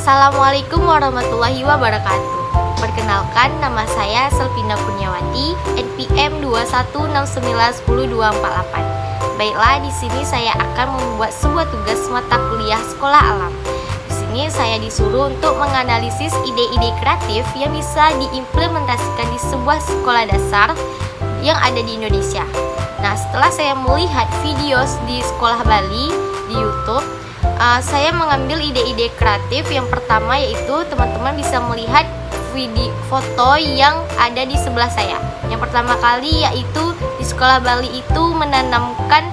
Assalamualaikum warahmatullahi wabarakatuh. Perkenalkan, nama saya Selvina Kurniawati, NPM 216910248. Baiklah, di sini saya akan membuat sebuah tugas mata kuliah sekolah alam. Di sini saya disuruh untuk menganalisis ide-ide kreatif yang bisa diimplementasikan di sebuah sekolah dasar yang ada di Indonesia. Nah, setelah saya melihat video di sekolah Bali di YouTube, saya mengambil ide-ide kreatif. Yang pertama yaitu teman-teman bisa melihat video foto yang ada di sebelah saya. Yang pertama kali yaitu di sekolah Bali itu menanamkan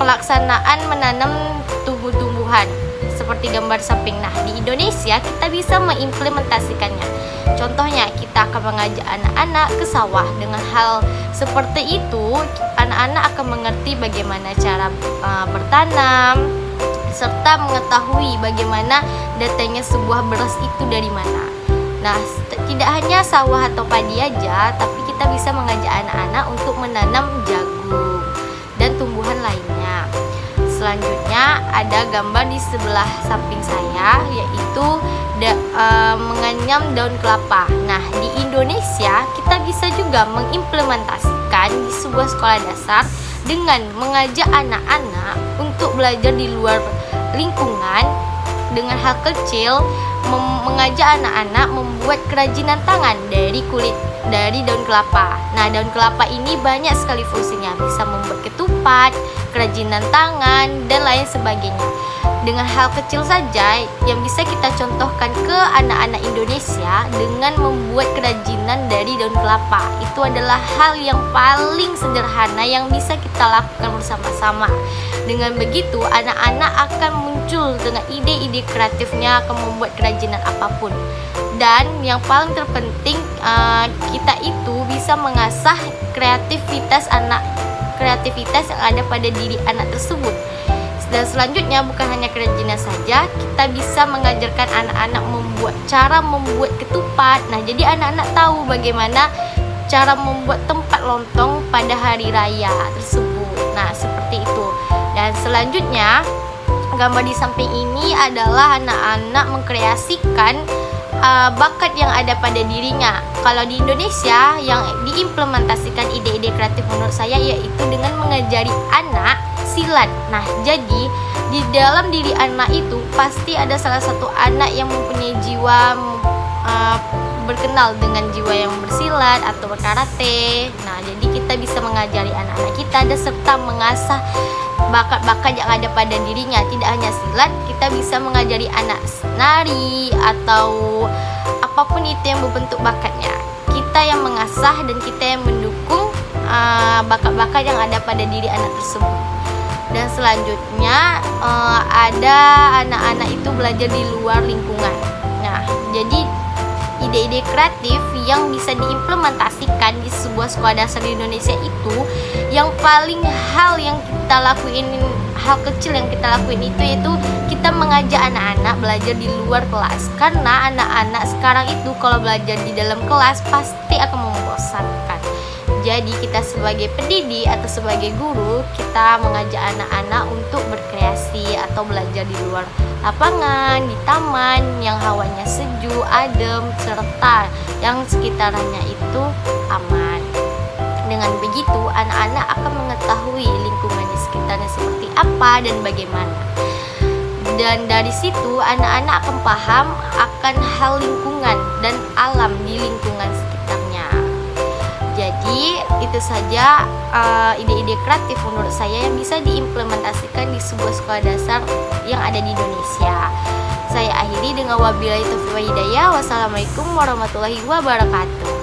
pelaksanaan menanam tumbuh-tumbuhan seperti gambar samping. Nah, di Indonesia kita bisa mengimplementasikannya. Contohnya, kita akan mengajak anak-anak ke sawah. Dengan hal seperti itu, anak-anak akan mengerti bagaimana cara bertanam, serta mengetahui bagaimana datangnya sebuah beras itu dari mana. Nah, tidak hanya sawah atau padi aja, tapi kita bisa mengajak anak-anak untuk menanam jagung dan tumbuhan lainnya. Selanjutnya ada gambar di sebelah samping saya, yaitu menganyam daun kelapa. Nah, di Indonesia kita bisa juga mengimplementasikan di sebuah sekolah dasar dengan mengajak anak-anak untuk belajar di luar lingkungan dengan hal kecil, mengajak anak-anak membuat kerajinan tangan dari daun kelapa. Nah, daun kelapa ini banyak sekali fungsinya, bisa membuat ketupat, kerajinan tangan, dan lain sebagainya. Dengan hal kecil saja yang bisa kita contohkan ke anak-anak Indonesia dengan membuat kerajinan dari daun kelapa. Itu adalah hal yang paling sederhana yang bisa kita lakukan bersama-sama. Dengan begitu, anak-anak akan muncul dengan ide-ide kreatifnya akan membuat kerajinan apapun. Dan yang paling terpenting, kita itu bisa mengasah kreativitas yang ada pada diri anak tersebut. Dan selanjutnya, bukan hanya kerajinan saja, kita bisa mengajarkan anak-anak cara membuat ketupat. Nah, jadi anak-anak tahu bagaimana cara membuat tempat lontong pada hari raya tersebut. Nah, seperti itu. Dan selanjutnya, gambar di samping ini adalah anak-anak mengkreasikan bakat yang ada pada dirinya. Kalau di Indonesia yang diimplementasikan ide-ide kreatif menurut saya yaitu dengan mengajari anak silat. Nah, jadi di dalam diri anak itu pasti ada salah satu anak yang mempunyai jiwa berkenal dengan jiwa yang bersilat atau berkarate. Nah, jadi kita bisa mengajari anak-anak kita dan serta mengasah bakat-bakat yang ada pada dirinya. Tidak hanya silat, kita bisa mengajari anak nari atau apapun itu yang berbentuk bakatnya. Kita yang mengasah dan kita yang mendukung bakat-bakat yang ada pada diri anak tersebut. Dan selanjutnya ada anak-anak itu belajar di luar lingkungan. Nah, jadi ide-ide kreatif yang bisa diimplementasikan di sebuah sekolah dasar di Indonesia itu yang paling hal kecil yang kita lakuin itu yaitu kita mengajak anak-anak belajar di luar kelas. Karena anak-anak sekarang itu kalau belajar di dalam kelas pasti akan membosankan. Jadi kita sebagai pendidik atau sebagai guru, kita mengajak anak-anak untuk berkreasi atau belajar di luar lapangan, di taman yang hawanya sejuk, adem, serta yang sekitarnya itu aman. Dengan begitu, anak-anak akan mengetahui lingkungan di sekitarnya seperti apa dan bagaimana. Dan dari situ, anak-anak akan paham akan hal lingkungan dan alam di lingkungan sekitarnya. Jadi itu saja ide-ide kreatif menurut saya yang bisa diimplementasikan di sebuah sekolah dasar yang ada di Indonesia. Saya akhiri dengan wabillahi taufiq wal hidayah. Wassalamualaikum warahmatullahi wabarakatuh.